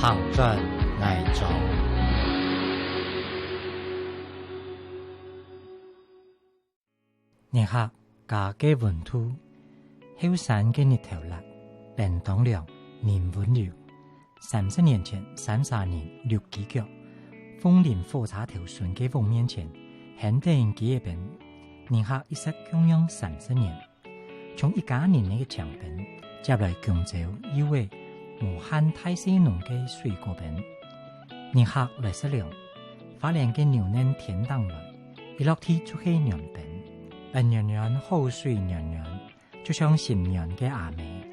航转爱州。日客家嘅文土，後山嘅日頭落，便當了年溫流。30年前，32年6幾腳，鳳林火車頭順嘅瓮面前，現定幾一邊，日客一直供養30年。從一家年嘅牆邊，接來共州以為無限大細濃嘅水果邊，日客來食了，花蓮嘅牛嫩天當來，一落地就係娘邊，白娘娘好水娘娘，就像新娘嘅阿妹，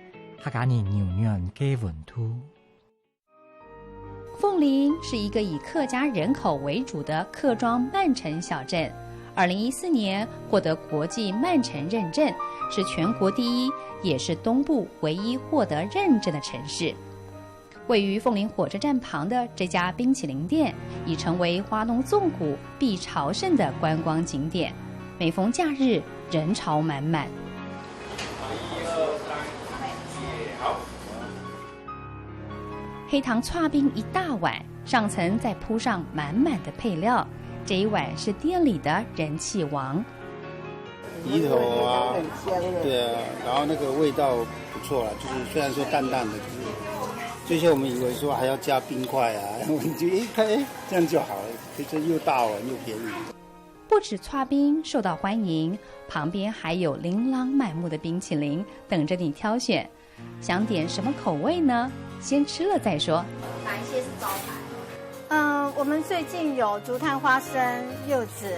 客家人牛娘嘅文土。鳳林是一個以客家人口為主的客莊慢城小鎮，2014年獲得國際慢城認證，是全國第一，也是東部唯一獲得認證的城市。位於鳳林火車站旁的這家冰淇淋店，已成為花東縱谷必朝聖的觀光景點，每逢假日人潮滿滿。黑糖剉冰一大碗，上層再鋪上滿滿的配料，這一碗是店裡的人氣王。魚頭啊，對啊，然後那個味道不錯啦，就是雖然說淡淡的，就是最初我們以為說還要加冰塊啊，我們就看這樣就好了，這又大碗又便宜。不止剉冰受到歡迎，旁邊還有琳琅滿目的冰淇淋等着你挑選。想點什麼口味呢？先吃了再說。哪一些是招牌？我們最近有竹炭花生、柚子，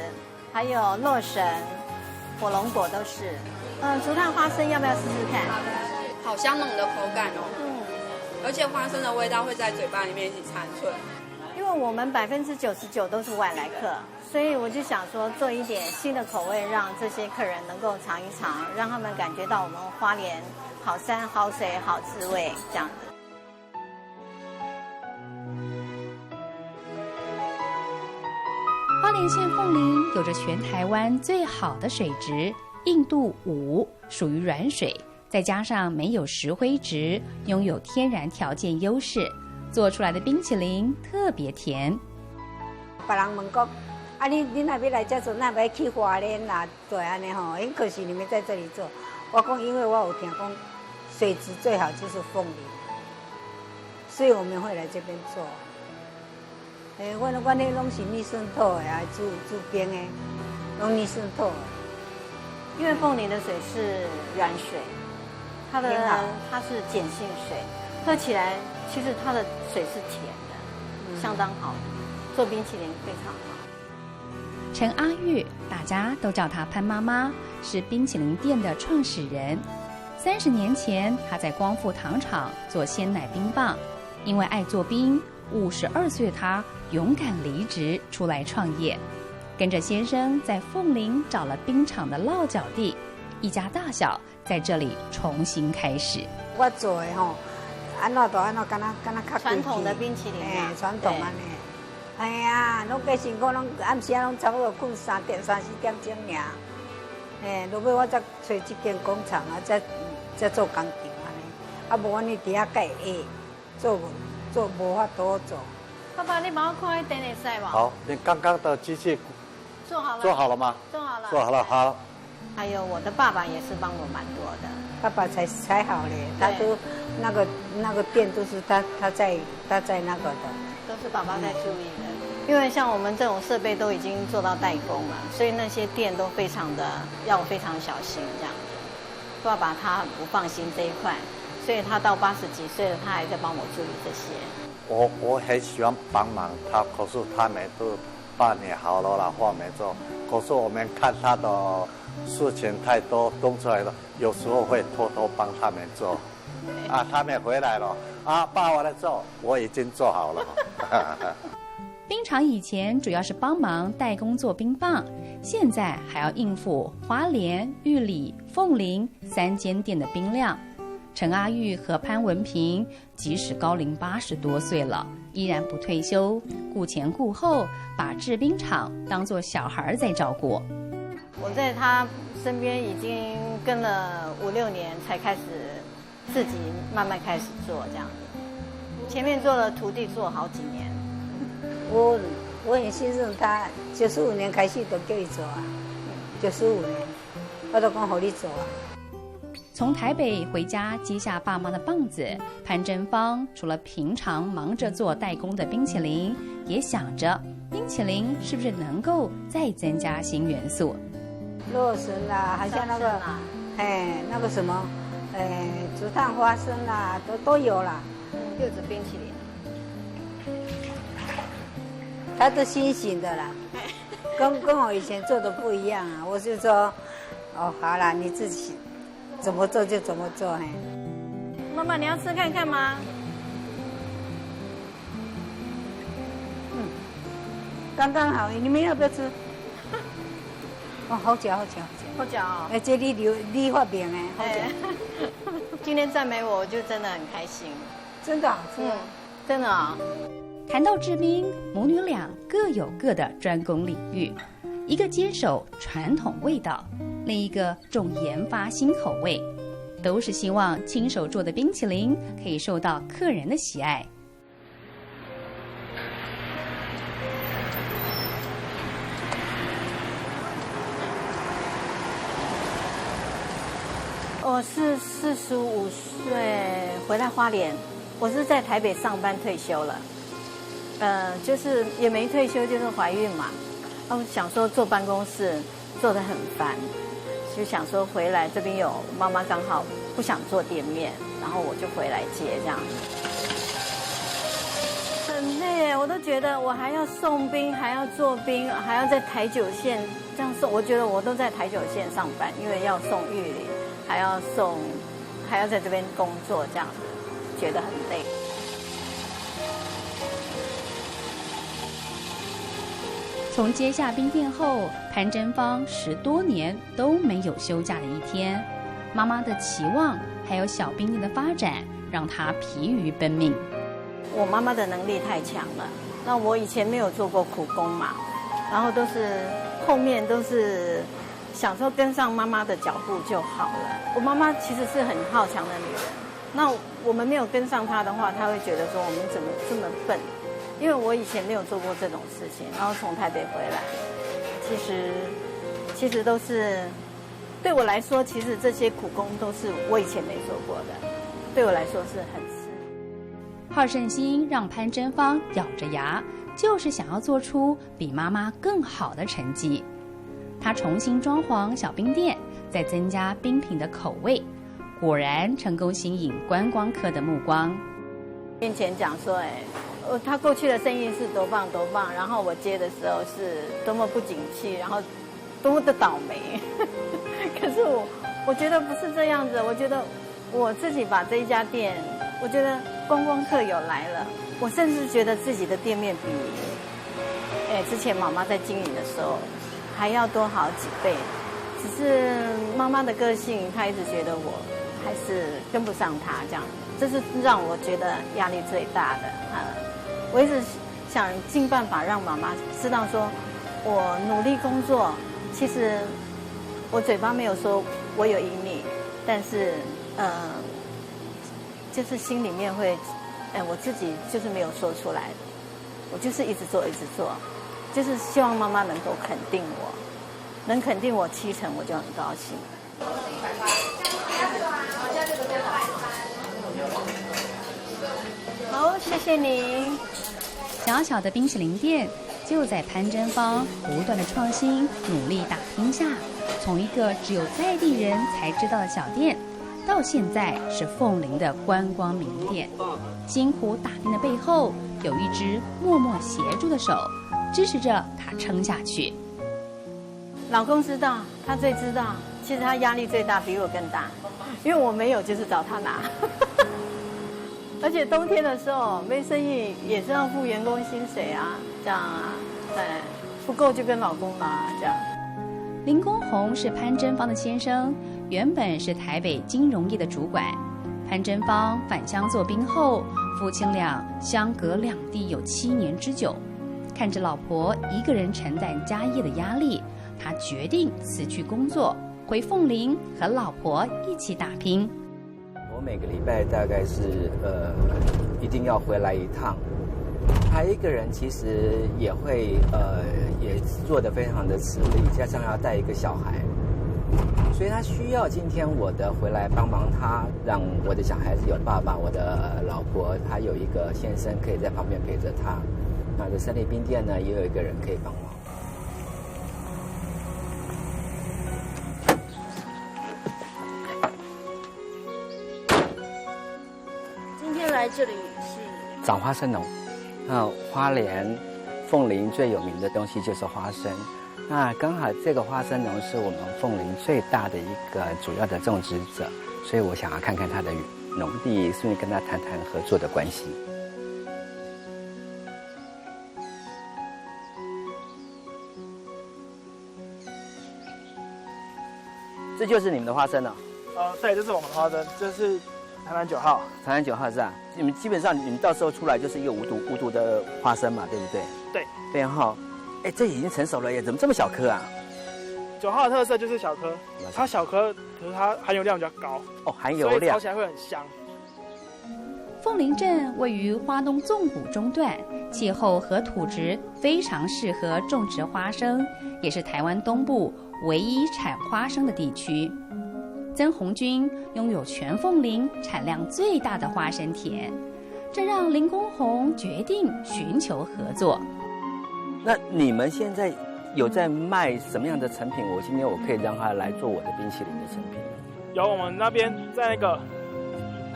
還有洛神、火龍果都是。竹炭花生要不要試試看？好香濃的口感哦。而且花生的味道會在嘴巴裡面一起殘存。因為我們99%都是外來客，所以我就想說做一點新的口味，讓這些客人能夠嘗一嘗，讓他們感覺到我們花蓮好山好水好滋味這樣子。花蓮縣鳳林有着全台灣最好的水質，硬度5，屬於軟水，再加上沒有石灰質，擁有天然條件優勢，做出來的冰淇淋特別甜。別人問講，你若要來這做，那要去花蓮啦，對安尼吼，很可惜你們在這裡做。我講，因為我有聽講，水質最好就是鳳林，所以我們會來這邊做。我那攏是逆滲透的啊，煮冰的，攏逆滲透的。因為鳳林的水是軟水，它是鹼性水，喝起來其實它的水是甜的，相當好，做冰淇淋非常好。陳阿玉，大家都叫她潘媽媽，是冰淇淋店的創始人。30年前，她在光復糖廠做鮮奶冰棒，因為愛做冰，52歲的她勇敢離職出來創業，跟着先生在鳳林找了冰廠的落腳地，一家大小在這裡重新開始。我做的吼，安怎都安怎，敢若較傳統的冰淇淋啊，傳統安尼。哎呀，攏計辛苦，攏暗時攏差不多困3點3、4點鐘爾。落尾我才找這間工廠啊，才做工廠安尼。啊，無安尼底下蓋下，做無法度做。爸爸，你幫我看一點點菜吧。好，你剛剛的機器做好了。做好了嗎？做好了。做好了，好。還有我的爸爸也是幫我蠻多的。爸爸才好嘞，他都那個店都是他在那個的。都是爸爸在注意的，因為像我們這種設備都已經做到代工了，所以那些店都非常的要非常小心這樣子。爸爸他很不放心這一塊，所以他到80幾歲了，他還在幫我注意這些。我很喜歡幫忙他，可是他們都半年好了啦，話沒做。可是我們看他的事情太多，動出來了，有時候會偷偷幫他們做。啊，他們回來了，啊，爸，我來做，我已經做好了。冰廠以前主要是幫忙代工做冰棒，現在還要應付花蓮、玉里、鳳林3間店的冰量。陳阿玉和潘文平即使高齡80多歲了，依然不退休，顧前顧後，把製冰廠當作小孩在照顧。我在他身邊已經跟了5、6年，才開始自己慢慢開始做這樣子。前面做了徒弟做好几年。我很信任他，95年开始就叫伊做啊，95年，我都讲互你做啊。从台北回家接下爸妈的棒子，潘珍芳除了平常忙着做代工的冰淇淋，也想着冰淇淋是不是能够再增加新元素。洛神啦，还像那个，那个什么，竹炭花生啦，都有啦。柚子冰淇淋，它都新型的啦，跟我以前做的不一样啊。我是说，哦，好啦，你自己怎么做就怎么做，嘿。妈妈，你要吃看看吗？刚刚好，你们要不要吃？哦，好嚼，好嚼，好嚼哦。哎，这你发明的，好嚼。今天赞美我就真的很开心，真的好吃，真的啊。谈到制冰，母女俩各有各的专攻领域，一个坚守传统味道，另一个重研发新口味，都是希望亲手做的冰淇淋可以受到客人的喜爱。我是45岁回来花莲，我是在台北上班退休了，就是也没退休，就是怀孕嘛。我想说坐办公室坐得很烦，就想说回来这边有妈妈刚好不想做店面，然后我就回来接这样。很累，我都觉得我还要送冰，还要做冰，还要在台九线这样送。我觉得我都在台九线上班，因为要送玉里。还要在这边工作，这样子觉得很累。从接下冰店后，潘珍芳10多年都没有休假的一天。妈妈的期望还有小冰店的发展，让她疲于奔命。我妈妈的能力太强了，那我以前没有做过苦工嘛，然后都是后面都是。想说跟上妈妈的脚步就好了。我妈妈其实是很好强的女人，那我们没有跟上她的话，她会觉得说我们怎么这么笨？因为我以前没有做过这种事情，然后从台北回来，其实都是对我来说，其实这些苦工都是我以前没做过的，对我来说是很吃。好胜心让潘珍芳咬着牙，就是想要做出比妈妈更好的成绩。他重新装潢小冰店，再增加冰品的口味，果然成功吸引观光客的目光。面前讲说，他过去的生意是多棒多棒，然后我接的时候是多么不景气，然后多么的倒霉。可是我觉得不是这样子，我觉得我自己把这一家店，我觉得观光客有来了，我甚至觉得自己的店面比之前妈妈在经营的时候还要多好几倍，只是妈妈的个性，她一直觉得我还是跟不上她，这样，这是让我觉得压力最大的我一直想尽办法让妈妈知道说，我努力工作，其实我嘴巴没有说我有赢你，但是就是心里面会，我自己就是没有说出来，我就是一直做一直做。就是希望妈妈能够肯定我，能肯定我7成，我就很高兴。好，谢谢你。小小的冰淇淋店就在潘珍芳不断的创新、努力打拼下，从一个只有在地人才知道的小店，到现在是凤林的观光名店。辛苦打拼的背后，有一只默默协助的手。支持着他撑下去。老公知道，他最知道，其实他压力最大，比我更大，因为我没有就是找他拿，而且冬天的时候没生意也是要付员工薪水啊，这样啊，对，不够就跟老公拿这样。林公宏是潘珍芳的先生，原本是台北金融业的主管。潘珍芳返乡做兵后，夫妻俩相隔两地有7年之久。看着老婆一个人承担家业的压力，他决定辞去工作，回凤林和老婆一起打拼。我每个礼拜大概是一定要回来一趟。他一个人其实也会也做得非常的吃力，加上要带一个小孩，所以他需要今天我的回来帮忙他，让我的小孩子有爸爸，我的老婆他有一个先生可以在旁边陪着他。那这森林冰店呢，也有一个人可以帮忙。今天来这里是长花生农。花莲凤林最有名的东西就是花生。那刚好这个花生农是我们凤林最大的一个主要的种植者，所以我想要看看他的农地，顺便跟他谈谈合作的关系。这就是你们的花生了？对，这是我们的花生，这是台南9号。台南9号是吧？你们基本上你们到时候出来就是一个无毒的花生嘛，对不对？对。对哈，哎，这已经成熟了耶，怎么这么小颗啊？9号的特色就是小颗，它小颗，可是它含油量比较高。哦，含油量，所以炒起来会很香。凤林镇位于花东纵谷中段，气候和土质非常适合种植花生，也是台湾东部唯一产花生的地区。曾红军拥有全凤林产量最大的花生田，这让林公宏决定寻求合作。那你们现在有在卖什么样的成品？今天我可以让他来做我的冰淇淋的成品。有，我们那边在那个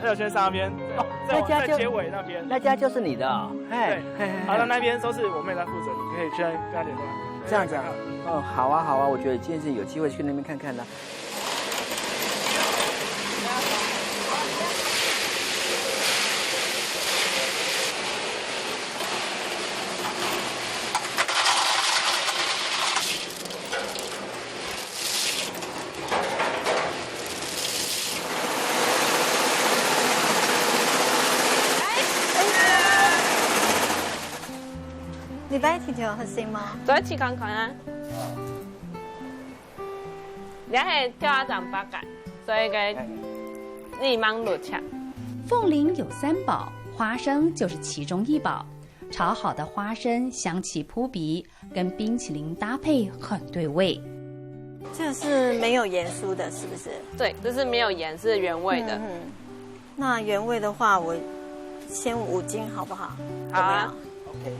还有先生那边，在结尾那边，那家就是你的哦。对，好的，那边都是我妹在负责，你可以去跟他联络。这样子啊？哦，好啊，好啊，我觉得今天是有机会去那边看看的。礼拜天就有核心吗？昨天去看看啊。你系跳下长八改，所以个立芒落抢。凤林有3宝，花生就是其中一宝。炒好的花生香气扑鼻，跟冰淇淋搭配很对味。这是没有盐酥的，是不是？对，这是没有盐，是原味的。那原味的话，我先5斤好不好？好啊。OK。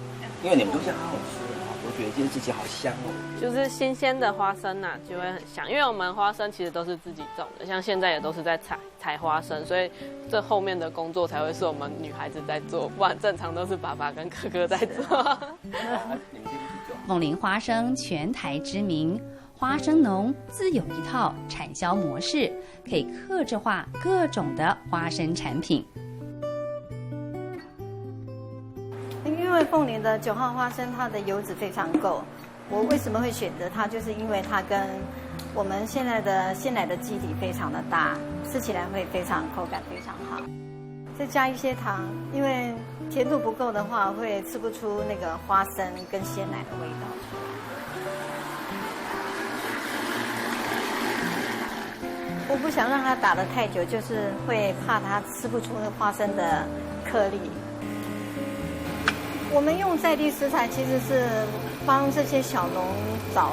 因为你们东西好好吃哦，我觉得今天自己好香哦。就是新鲜的花生呐，就会很香。因为我们花生其实都是自己种的，像现在也都是在采花生，所以这后面的工作才会是我们女孩子在做，不然正常都是爸爸跟哥哥在做。凤林花生全台知名，花生农自有一套产销模式，可以客制化各种的花生产品。因为凤林的9号花生，它的油脂非常够。我为什么会选择它？就是因为它跟我们现在的鲜奶的基底非常的搭，吃起来会非常口感非常好。再加一些糖，因为甜度不够的话，会吃不出那个花生跟鲜奶的味道出来。我不想让它打得太久，就是会怕它吃不出那花生的颗粒。我们用在地食材，其实是帮这些小农找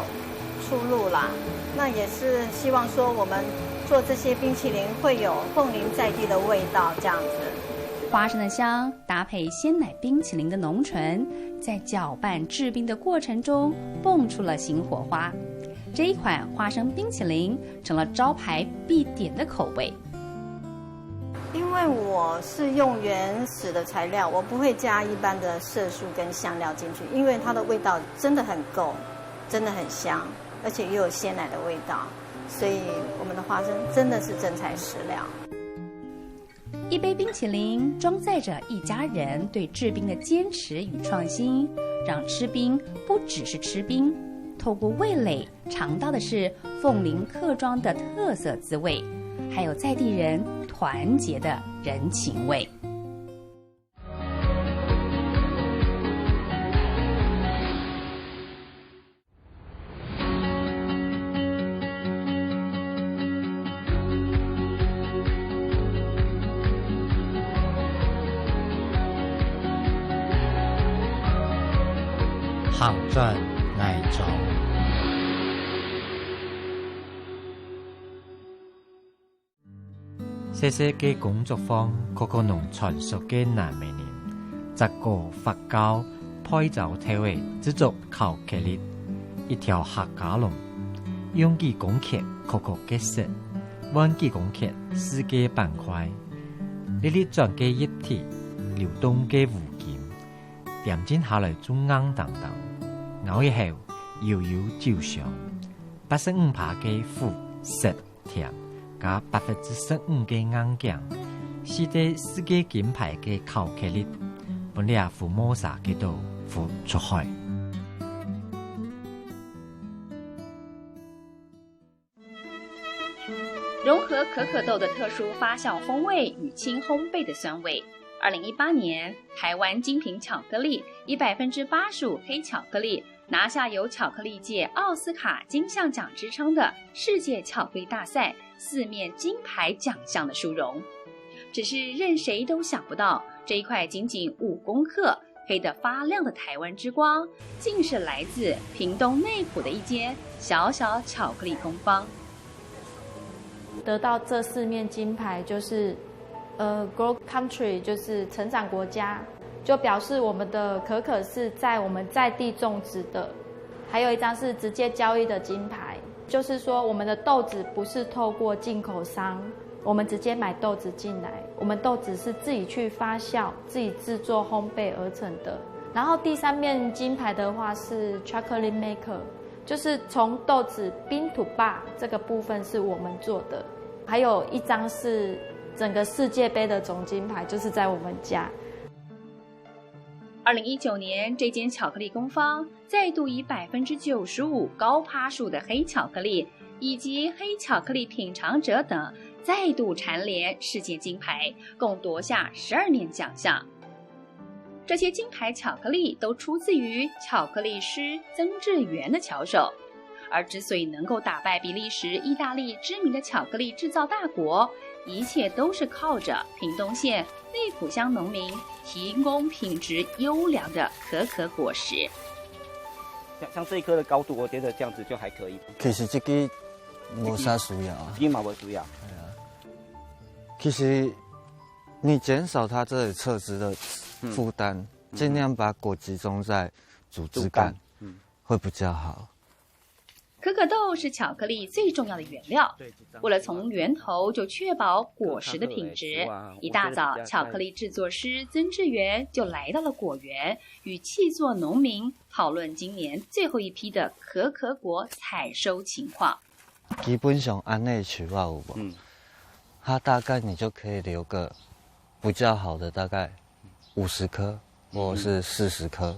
出路啦。那也是希望说，我们做这些冰淇淋会有凤林在地的味道，这样子。花生的香搭配鲜奶冰淇淋的浓醇，在搅拌制冰的过程中蹦出了新火花。这一款花生冰淇淋成了招牌必点的口味。因为我是用原始的材料，我不会加一般的色素跟香料进去，因为它的味道真的很够，真的很香，而且又有鲜奶的味道，所以我们的花生真的是真材实料。一杯冰淇淋装载着一家人对制冰的坚持与创新，让吃冰不只是吃冰，透过味蕾尝到的是凤林客庄的特色滋味，还有在地人团结的人情味。行转挨撞。細細嘅工作坊，個個農傳熟嘅南美人，摘果發酵，配酒調味，製作巧克力，一條客家龍，用幾公克可可嘅色，搵幾公克四嘅板塊，呢啲轉嘅液體，流動嘅糊件，點進下來中硬當當，咬以後搖搖就上，85%嘅苦澀甜。加15%嘅硬醬，是對世界金牌嘅巧克力，本嚟父母撒嘅度付出海。融合可可豆的特殊发酵风味与轻烘焙的酸味。2018年，台湾精品巧克力以85%黑巧克力拿下有巧克力界奥斯卡金像奖之称的世界巧克力大赛4面金牌奖项的殊荣。只是任谁都想不到，这一块仅仅5公克、黑得发亮的台湾之光，竟是来自屏东内埔的一间小小巧克力工坊。得到这4面金牌，就是Grow Country， 就是成长国家，就表示我们的可可是在我们在地种植的。还有一张是直接交易的金牌，就是说我们的豆子不是透过进口商，我们直接买豆子进来，我们豆子是自己去发酵、自己制作烘焙而成的。然后第3面金牌的话是 Chocolate Maker， 就是从豆子 bean to bar 这个部分是我们做的。还有一张是整个世界杯的总金牌，就是在我们家。2019年，这间巧克力工坊再度以95%高趴数的黑巧克力以及黑巧克力品尝者等再度蝉联世界金牌，共夺下12面奖项。这些金牌巧克力都出自于巧克力师曾志源的巧手。而之所以能够打败比利时、意大利知名的巧克力制造大国，一切都是靠着屏东县内埔乡农民提供品质优良的可可果实。像这一颗的高度，我觉得这样子就还可以。其实这个没啥需要啊，这个嘛没需要。其实你减少它这里侧枝的负担，尽量把果集中在主枝干，会比较好。可可豆是巧克力最重要的原料，为了从源头就确保果实的品质，一大早，巧克力制作师曾志源就来到了果园，与契作农民讨论今年最后一批的可可果采收情况。基本上按内取话有无？它大概你就可以留个比较好的，大概50颗或者是40颗，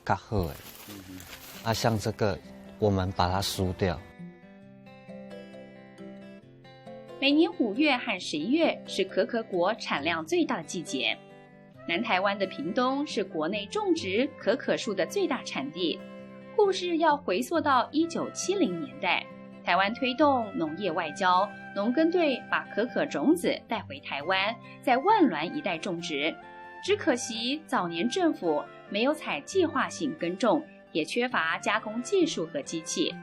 较好的。像这个。我们把它输掉。每年5月和11月是可可果产量最大的季节。南台湾的屏东是国内种植可可树的最大产地。故事要回溯到1970年代，台湾推动农业外交，农耕队把可可种子带回台湾，在万峦一带种植。只可惜早年政府没有采计划性耕种，也缺乏加工技术和机器，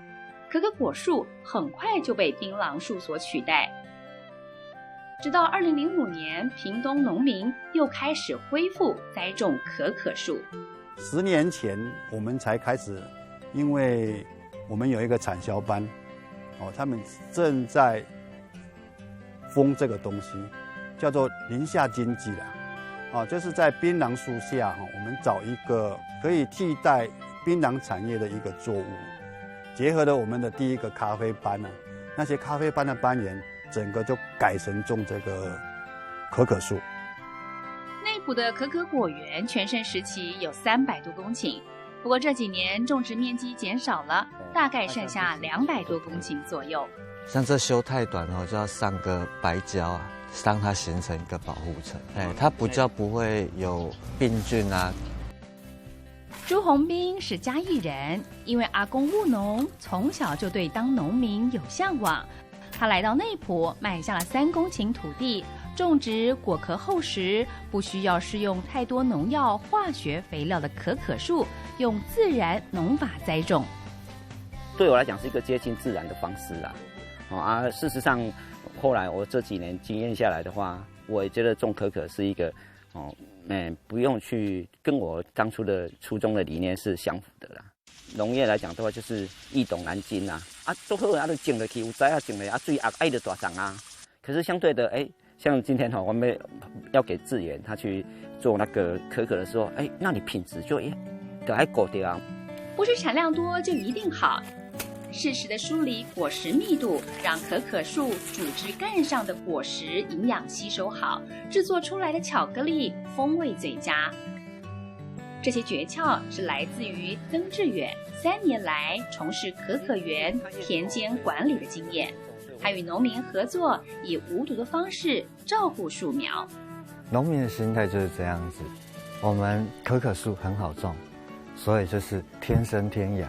可可果树很快就被槟榔树所取代。直到2005年，屏东农民又开始恢复栽种可可树。10年前我们才开始，因为我们有一个产销班，他们正在封这个东西，叫做林下经济啦，就是在槟榔树下，我们找一个可以替代槟榔产业的一个作物，结合了我们的第一个咖啡班呢，那些咖啡班的班员，整个就改成种这个可可树。内埔的可可果园全盛时期有300多公顷，不过这几年种植面积减少了，大概剩下200多公顷左右。像这修太短就要上个白胶让它形成一个保护层，它比较不会有病菌啊。朱宏斌是嘉义人，因为阿公务农，从小就对当农民有向往。他来到内埔，买下了3公顷土地，种植果壳厚实、不需要施用太多农药、化学肥料的可可树，用自然农法栽种。对我来讲是一个接近自然的方式啦。事实上，后来我这几年经验下来的话，我也觉得种可可是一个不用去跟我当初的初衷的理念是相符的啦。农业来讲的话，就是易懂难精做好就种落去，有栽种了水爱就大长可是相对的，像今天我们要给志远他去做那个可可的时候，那你品质就得还够掉不是产量多就一定好。适时的梳理果实密度，让可可树主枝干上的果实营养吸收好，制作出来的巧克力风味最佳。这些诀窍是来自于曾志远3年来从事可可园田间管理的经验。他与农民合作，以无毒的方式照顾树苗。农民的心态就是这样子，我们可可树很好种，所以就是天生天养。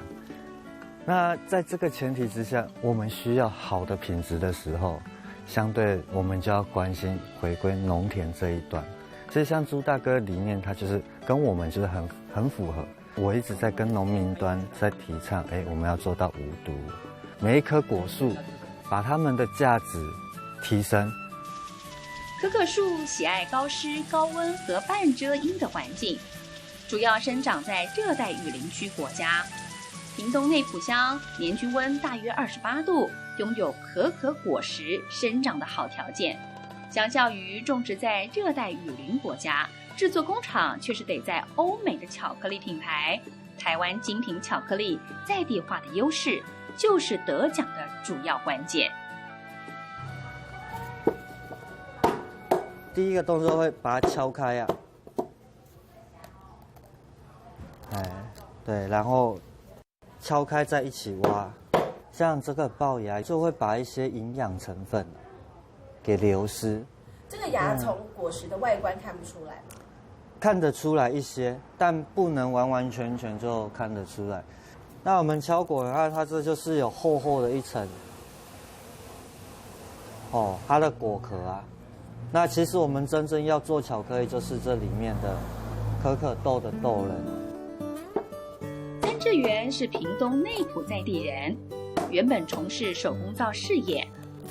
那在这个前提之下，我们需要好的品质的时候，相对我们就要关心回归农田这一端。其实像朱大哥理念，他就是跟我们就是很符合。我一直在跟农民端在提倡，我们要做到无毒，每一棵果树把它们的价值提升。可可树喜爱高湿、高温和半遮阴的环境，主要生长在热带雨林区国家。屏东内埔乡年均温大约28度，拥有可可果实生长的好条件。相较于种植在热带雨林国家，制作工厂却是得在欧美的巧克力品牌。台湾精品巧克力在地化的优势，就是得奖的主要关键。第一个动作会把它敲开对，然后敲开再一起挖，像这个龅牙就会把一些营养成分给流失。这个芽从果实的外观看不出来吗？看得出来一些，但不能完完全全就看得出来。那我们敲果的话，它这就是有厚厚的一层它的果壳那其实我们真正要做巧克力，就是这里面的可可豆的豆仁。曾志源是屏东内埔在地人，原本从事手工皂事业，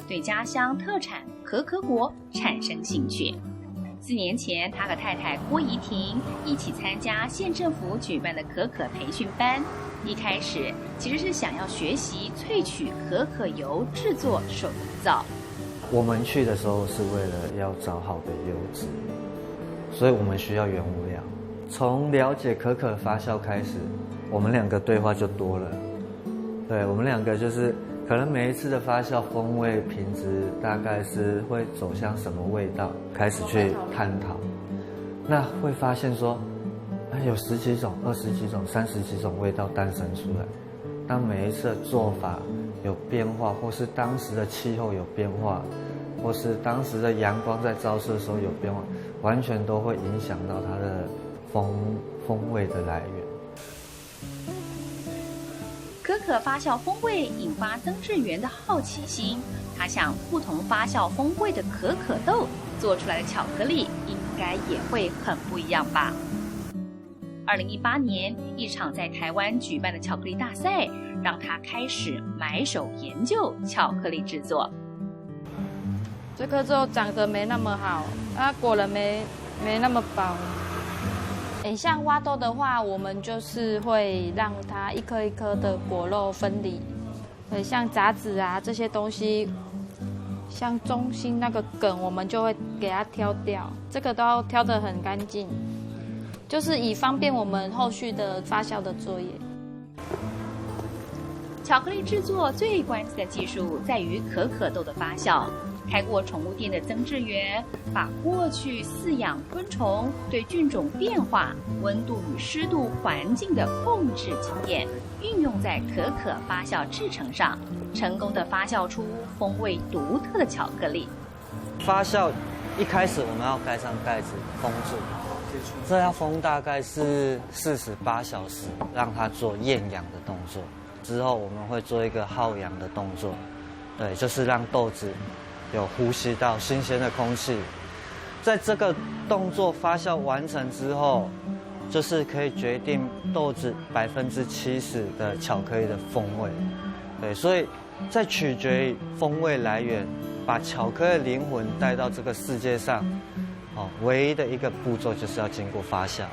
对家乡特产可可果产生兴趣。4年前，他和太太郭怡婷一起参加县政府举办的可可培训班。一开始其实是想要学习萃取可可油制作手工皂。我们去的时候是为了要找好的油脂，所以我们需要原物料。从了解可可发酵开始，我们2个对话就多了。对，我们2个就是可能每一次的发酵风味品质大概是会走向什么味道，开始去探讨。那会发现说，有10几种、20几种、30几种味道诞生出来。当每一次的做法有变化，或是当时的气候有变化，或是当时的阳光在照射的时候有变化，完全都会影响到它的风味的来源。可可发酵风味引发曾志源的好奇心，他想不同发酵风味的可可豆做出来的巧克力应该也会很不一样吧。2018年，一场在台湾举办的巧克力大赛，让他开始埋首研究巧克力制作。这颗肉长得没那么好，果仁没那么薄。像挖豆的话，我们就是会让它一颗一颗的果肉分离。像杂质这些东西，像中心那个梗，我们就会给它挑掉。这个都要挑得很干净，就是以方便我们后续的发酵的作业。巧克力制作最关键的技术在于可可豆的发酵。开过宠物店的曾志源，把过去饲养昆虫对菌种变化、温度与湿度环境的控制经验，运用在可可发酵制成上，成功的发酵出风味独特的巧克力。发酵一开始我们要盖上盖子封住，这要封大概是48小时，让它做厌氧的动作。之后我们会做一个耗氧的动作，对，就是让豆子有呼吸到新鲜的空气，在这个动作发酵完成之后，就是可以决定豆子70%的巧克力的风味。对，所以在取决于风味来源，把巧克力灵魂带到这个世界上，唯一的一个步骤就是要经过发酵。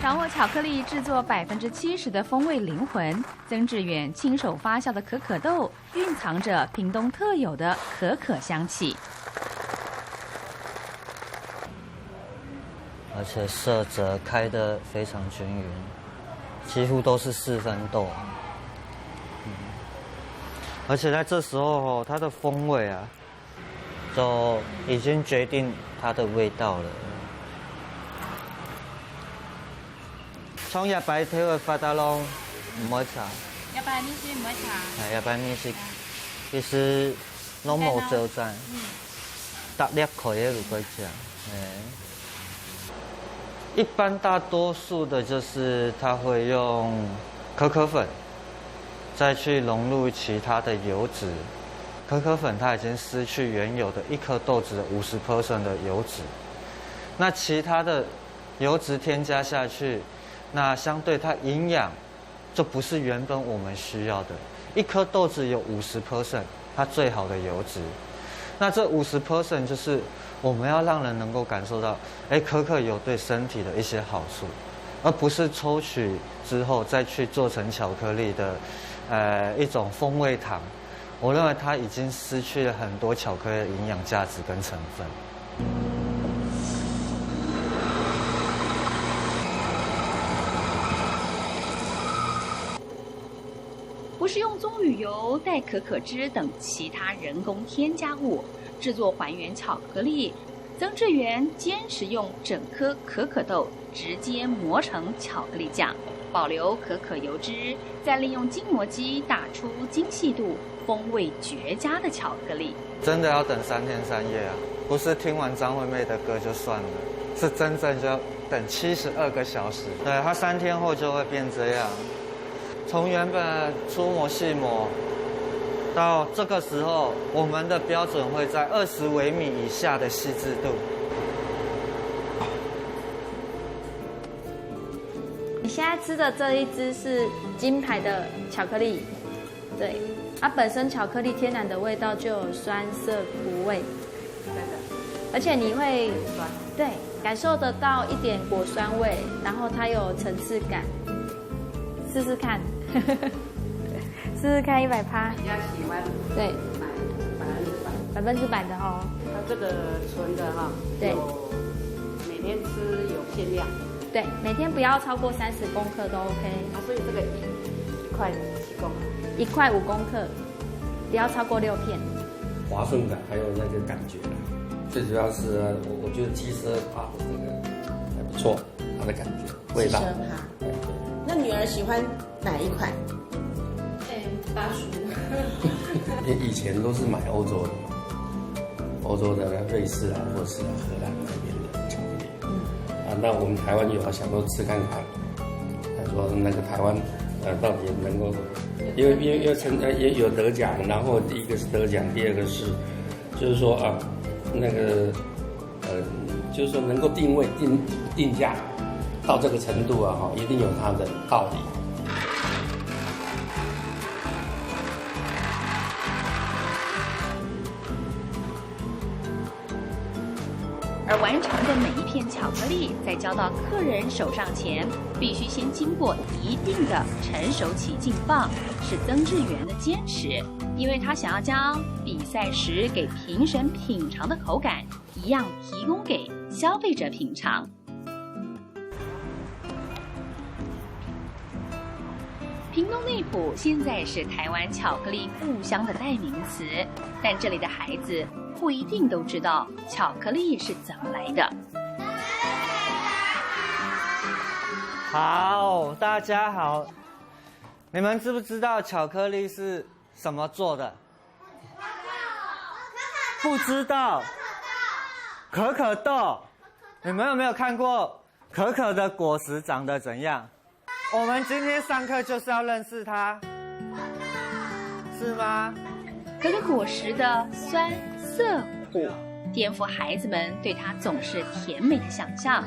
掌握巧克力制作70%的风味灵魂，曾志远亲手发酵的可可豆蕴藏着屏东特有的可可香气，而且色泽开得非常均匀，几乎都是4分豆。而且在这时候它的风味啊，就已经决定它的味道了。从日白挑的发达拢唔好炒，日白米线唔好炒，日白米线其实拢冇做赞，搭粒开的如果讲，一般大多数的就是它会用可可粉，再去融入其他的油脂。可可粉它已经失去原有的一颗豆子的50% 的油脂，那其他的油脂添加下去。那相对它营养就不是原本我们需要的。一颗豆子有50%，它最好的油脂。那这50% 就是我们要让人能够感受到，可可有对身体的一些好处，而不是抽取之后再去做成巧克力的一种风味糖。我认为它已经失去了很多巧克力的营养价值跟成分。不是用棕榈油、代可可脂等其他人工添加物制作还原巧克力，曾志源坚持用整颗可可豆直接磨成巧克力酱，保留可可油脂，再利用筋膜机打出精细度、风味绝佳的巧克力。真的要等3天3夜啊！不是听完张惠妹的歌就算了，是真正就要等72个小时。对，它3天后就会变这样。从原本粗磨细磨到这个时候，我们的标准会在20微米以下的细致度。你现在吃的这一支是金牌的巧克力，对，它本身巧克力天然的味道就有酸涩苦味，而且你会对感受得到一点果酸味，然后它有层次感，试试看。试试看100%。比较喜欢对买100%的哦。它这个纯的哈，对，每天吃有限量。对，每天不要超过30公克都 OK。所以这个1块几公克？1块5公克，不要超过6片。滑顺感还有那个感觉，最主要是我觉得鸡舌帕的这个还不错，它的感觉味道。那女儿喜欢哪一款？85。以前都是买欧洲的嘛，欧洲的瑞士啊，或是荷兰那边的巧克力。那我们台湾有想说吃看看，他说那个台湾到底能够，因为也有得奖，然后第一个是得奖，第二个是就是说那个就是说能够定价。到这个程度啊，一定有它的道理。而完成的每一片巧克力在交到客人手上前，必须先经过一定的成熟期浸放，是曾志源的坚持，因为他想要将比赛时给评审品尝的口感一样提供给消费者品尝。屏东内埔现在是台湾巧克力故乡的代名词，但这里的孩子不一定都知道巧克力是怎么来的。好，大家好，你们知不知道巧克力是什么做的？不知道。可可豆。你们有没有看过可可的果实长得怎样？我们今天上课就是要认识它，是吗？可可果实的酸、涩、苦、颠覆孩子们对它总是甜美的想象。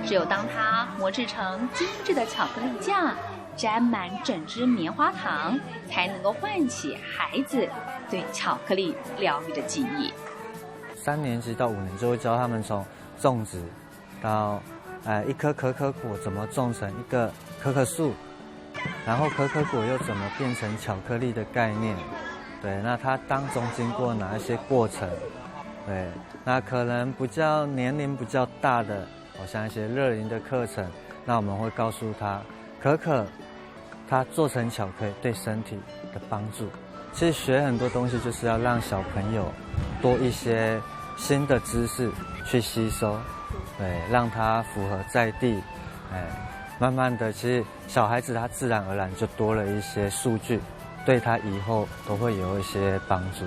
只有当它磨制成精致的巧克力酱，沾满整只棉花糖，才能够唤起孩子对巧克力疗愈的记忆。3年级到5年就会教他们从种植到，一颗可可果怎么种成一个可可树，然后可可果又怎么变成巧克力的概念。对，那它当中经过哪一些过程？对，那可能年龄比较大的，好像一些热龄的课程，那我们会告诉他，可可它做成巧克力对身体的帮助。其实学很多东西就是要让小朋友多一些新的知识去吸收，对，让他符合在地，慢慢的，其实小孩子他自然而然就多了一些数据，对他以后都会有一些帮助。